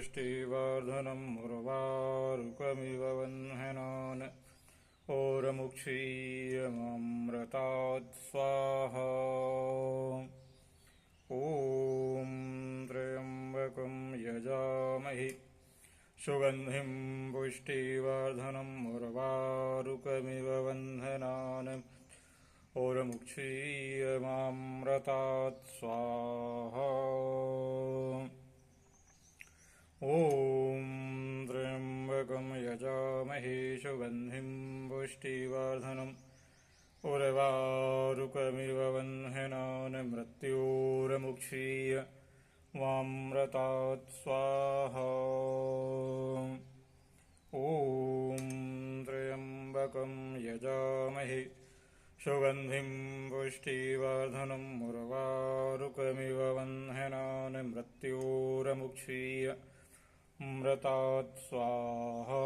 पुष्टिवर्धनम् उर्वारुकमिव वह्निनान् ओरमुक्षीयमृतात् स्वाहा। ॐ त्र्यम्बकं यजामहे सुगन्धिं पुष्टिवर्धनम् उर्वारुकमिव वह्निनान् ओरमुक्षीयमृतात् स्वाहा। ॐ त्र्यम्बकं यजामहे सुगन्धिं पुष्टिवर्धनम् उर्वारुकमिव वह्निनान् मृत्योर्मुक्षीयमृतात् स्वाहा। ॐ त्र्यम्बकं यजामहे सुगन्धिं पुष्टिवर्धनम् उर्वारुकमिव वह्निनान् मृत्योर्मुक्षीयमृतात् स्वाहा।